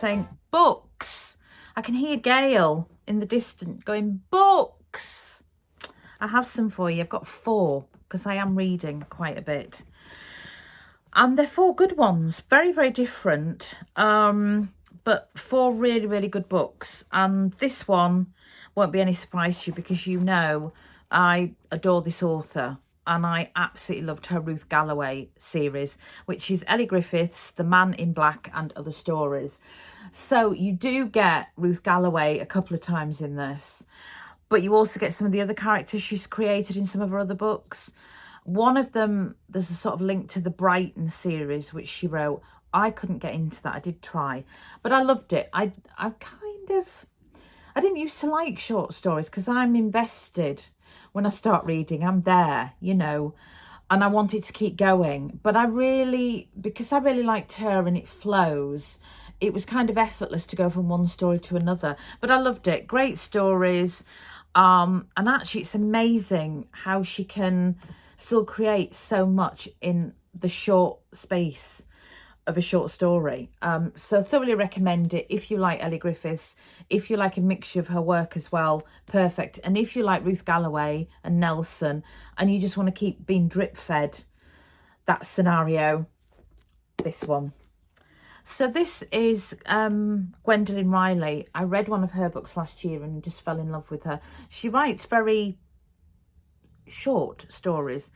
think, books. I can hear Gail in the distance going, books. I have some for you. I've got 4 because I am reading quite a bit. And they're 4 good ones. Very, very different. But 4 really, really good books. And this one won't be any surprise to you because you know I adore this author. And I absolutely loved her Ruth Galloway series, which is Ellie Griffiths, The Man in Black and Other Stories. So you do get Ruth Galloway a couple of times in this, but you also get some of the other characters she's created in some of her other books. One of them, there's a sort of link to the Brighton series, which she wrote. I couldn't get into that. I did try, but I loved it. I didn't used to like short stories because I'm invested. When I start reading, I'm there, you know, and I wanted to keep going. But because I really liked her and it flows, it was kind of effortless to go from one story to another. But I loved it. Great stories. And actually, it's amazing how she can still create so much in the short space of a short story. So thoroughly recommend it if you like Ellie Griffiths, if you like a mixture of her work as well, perfect. And if you like Ruth Galloway and Nelson and you just want to keep being drip fed that scenario, this one. So this is Gwendolyn Riley. I read one of her books last year and just fell in love with her. She writes very short stories,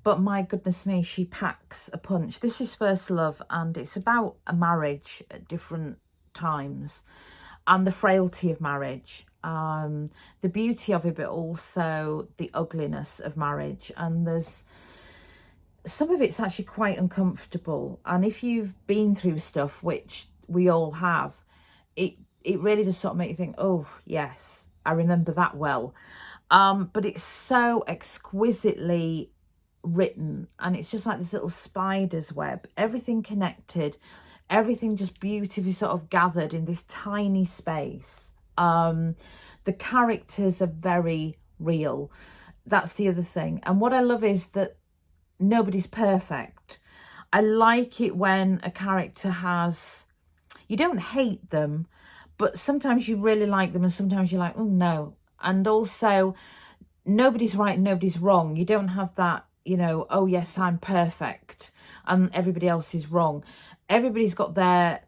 but my goodness me, she packs a punch. This is First Love, and it's about a marriage at different times and the frailty of marriage, the beauty of it, but also the ugliness of marriage. And there's some of it's actually quite uncomfortable. And if you've been through stuff, which we all have, it really does sort of make you think, oh, yes, I remember that well. But it's so exquisitely written, and it's just like this little spider's web, everything connected, everything just beautifully sort of gathered in this tiny space. The characters are very real. That's the other thing. And what I love is that nobody's perfect. I like it when a character you don't hate them, but sometimes you really like them and sometimes you're like, oh no. And also nobody's right and nobody's wrong. You don't have that, you know, oh yes, I'm perfect and everybody else is wrong. Everybody's got their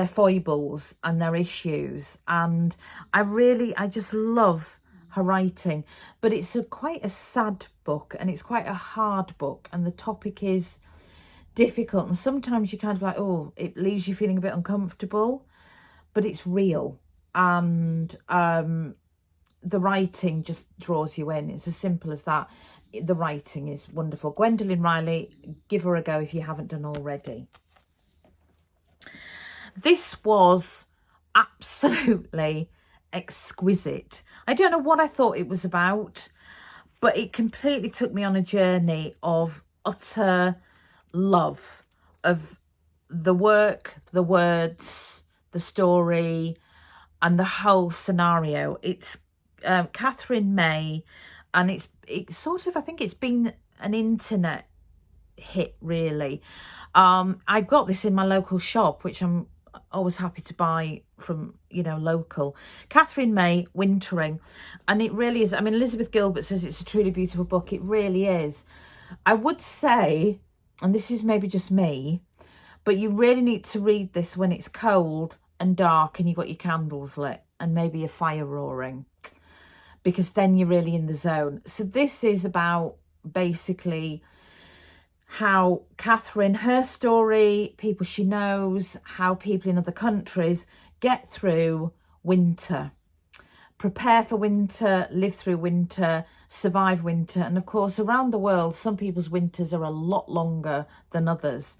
foibles and their issues. And I just love her writing. But it's quite a sad book and it's quite a hard book. And the topic is difficult. And sometimes you kind of like, oh, it leaves you feeling a bit uncomfortable. But it's real. And the writing just draws you in. It's as simple as that. The writing is wonderful. Gwendolyn Riley, give her a go if you haven't done already. This was absolutely exquisite. I don't know what I thought it was about, but it completely took me on a journey of utter love of the work, the words, the story, and the whole scenario. It's Catherine May, and it's sort of, I think it's been an internet hit, really. I got this in my local shop, which I'm always happy to buy from, you know, local. Catherine May, Wintering. And it really is, I mean, Elizabeth Gilbert says it's a truly beautiful book. It really is. I would say, and this is maybe just me, but you really need to read this when it's cold and dark and you've got your candles lit and maybe a fire roaring, because then you're really in the zone. So this is about basically how Catherine, her story, people she knows, how people in other countries get through winter, prepare for winter, live through winter, survive winter. And of course, around the world, some people's winters are a lot longer than others.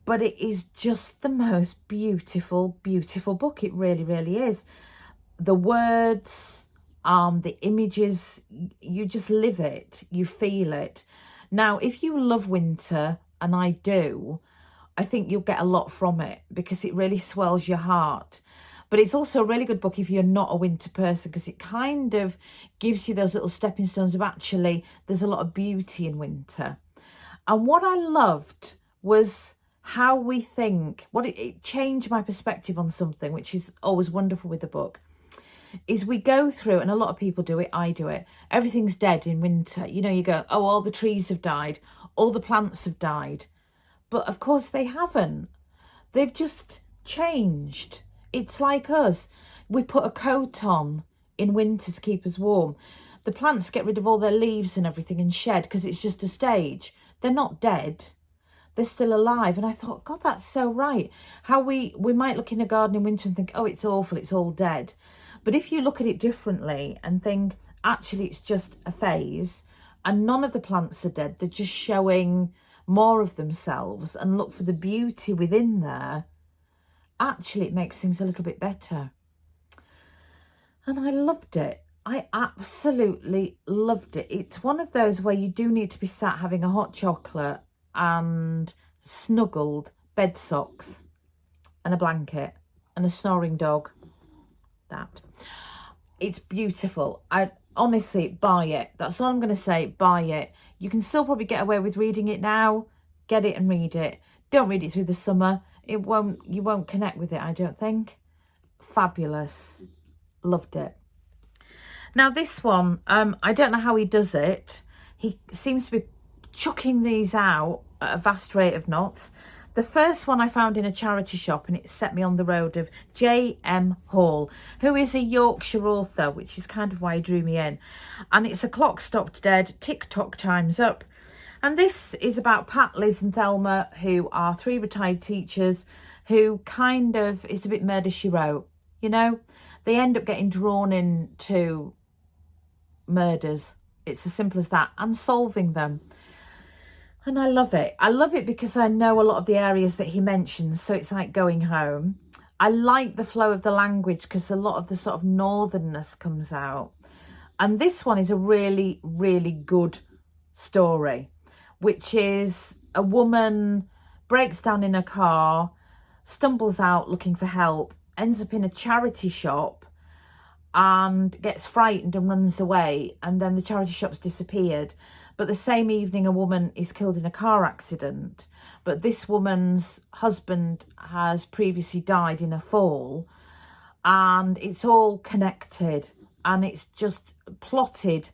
But it is just the most beautiful, beautiful book. It really, really is. The words, the images, you just live it, you feel it. Now, if you love winter, and I do, I think you'll get a lot from it because it really swells your heart. But it's also a really good book if you're not a winter person, because it kind of gives you those little stepping stones of actually there's a lot of beauty in winter. And what I loved was how we think, it changed my perspective on something, which is always wonderful with the book, is we go through, and a lot of people do it, I do it, everything's dead in winter. You know, you go, oh, all the trees have died, all the plants have died. But of course they haven't. They've just changed. It's like us. We put a coat on in winter to keep us warm. The plants get rid of all their leaves and everything and shed because it's just a stage. They're not dead. They're still alive. And I thought, God, that's so right. How we might look in a garden in winter and think, oh, it's awful, it's all dead. But if you look at it differently and think, actually, it's just a phase and none of the plants are dead, they're just showing more of themselves, and look for the beauty within there, actually it makes things a little bit better. And I loved it. I absolutely loved it. It's one of those where you do need to be sat having a hot chocolate and snuggled, bed socks and a blanket and a snoring dog. That. It's beautiful. I honestly, buy it. That's all I'm going to say. Buy it. You can still probably get away with reading it now. Get it and read it. Don't read it through the summer. You won't connect with it, I don't think. Fabulous. Loved it. Now this one, I don't know how he does it. He seems to be chucking these out at a vast rate of knots. The first one I found in a charity shop, and it set me on the road of J.M. Hall, who is a Yorkshire author, which is kind of why he drew me in. And it's A Clock Stopped Dead, Tick-Tock Time's Up. And this is about Pat, Liz and Thelma, who are 3 retired teachers who kind of, it's a bit Murder, She Wrote, you know? They end up getting drawn into murders. It's as simple as that, and solving them. And I love it. I love it because I know a lot of the areas that he mentions, so it's like going home. I like the flow of the language because a lot of the sort of northernness comes out. And this one is a really, really good story, which is a woman breaks down in a car, stumbles out looking for help, ends up in a charity shop and gets frightened and runs away. And then the charity shop's disappeared. But the same evening, a woman is killed in a car accident. But this woman's husband has previously died in a fall. And it's all connected. And it's just plotted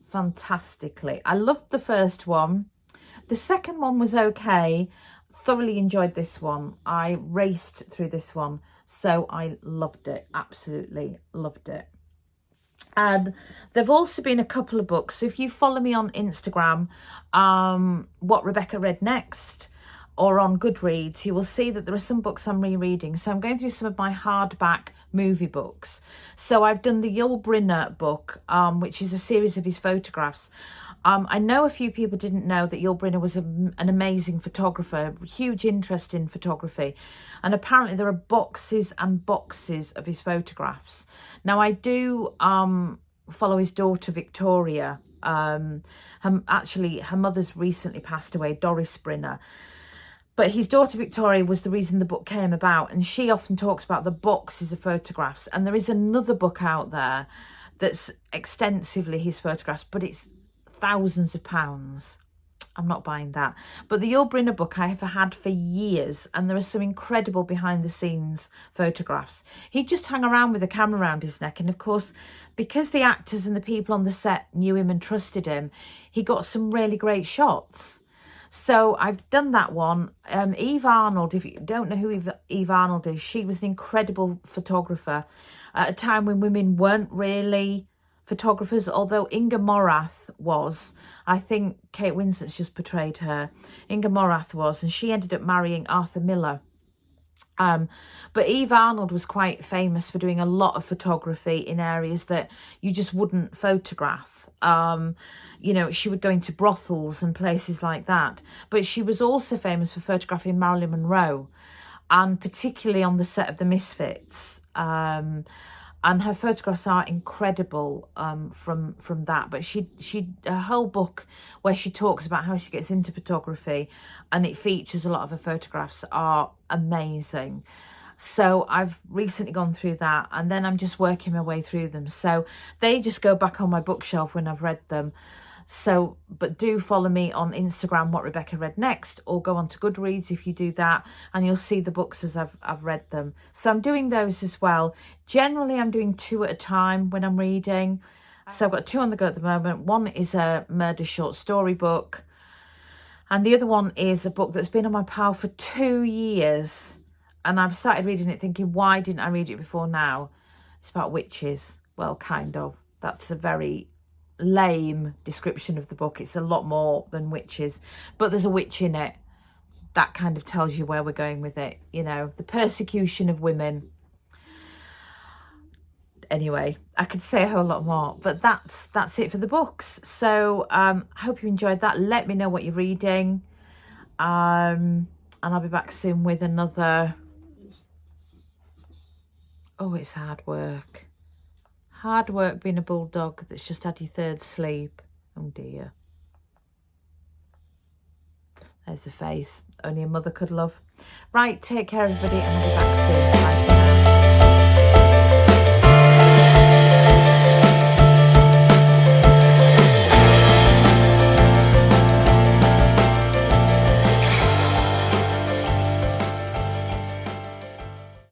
fantastically. I loved the first one. The second one was okay. Thoroughly enjoyed this one. I raced through this one. So I loved it. Absolutely loved it. There've also been a couple of books. So if you follow me on Instagram, What Rebecca Read Next, or on Goodreads, you will see that there are some books I'm rereading. So I'm going through some of my hardback movie books. So I've done the Yul Brynner book, which is a series of his photographs. I know a few people didn't know that Yul Brynner was an amazing photographer, huge interest in photography. And apparently there are boxes and boxes of his photographs. Now I do follow his daughter, Victoria. Her mother's recently passed away, Doris Brynner. But his daughter, Victoria, was the reason the book came about. And she often talks about the boxes of photographs. And there is another book out there that's extensively his photographs, but it's thousands of pounds. I'm not buying that. But the Yul Brynner book I have had for years, and there are some incredible behind the scenes photographs. He'd just hang around with a camera around his neck, and of course, because the actors and the people on the set knew him and trusted him, he got some really great shots. So I've done that one. Eve Arnold, if you don't know who Eve Arnold is, she was an incredible photographer at a time when women weren't really photographers, although Inga Morath was. I think Kate Winslet's just portrayed her. Inga Morath was, and she ended up marrying Arthur Miller. But Eve Arnold was quite famous for doing a lot of photography in areas that you just wouldn't photograph. You know, she would go into brothels and places like that. But she was also famous for photographing Marilyn Monroe, and particularly on the set of The Misfits. And her photographs are incredible from that. But her whole book where she talks about how she gets into photography, and it features a lot of her photographs, are amazing. So I've recently gone through that, and then I'm just working my way through them. So they just go back on my bookshelf when I've read them. So, but do follow me on Instagram, What Rebecca Read Next, or go on to Goodreads if you do that, and you'll see the books as I've read them. So I'm doing those as well. Generally, I'm doing 2 at a time when I'm reading. So I've got 2 on the go at the moment. One is a murder short story book, and the other one is a book that's been on my pile for 2 years. And I've started reading it thinking, why didn't I read it before now? It's about witches. Well, kind of. That's a very lame description of the book. It's a lot more than witches, but there's a witch in it. That kind of tells you where we're going with it, you know, the persecution of women. Anyway, I could say a whole lot more, but that's it for the books. So I hope you enjoyed that. Let me know what you're reading, and I'll be back soon with another. Oh, it's hard work. Hard work being a bulldog that's just had your 3rd sleep. Oh dear. There's a face only a mother could love. Right, take care everybody, and I'll be back soon. Bye.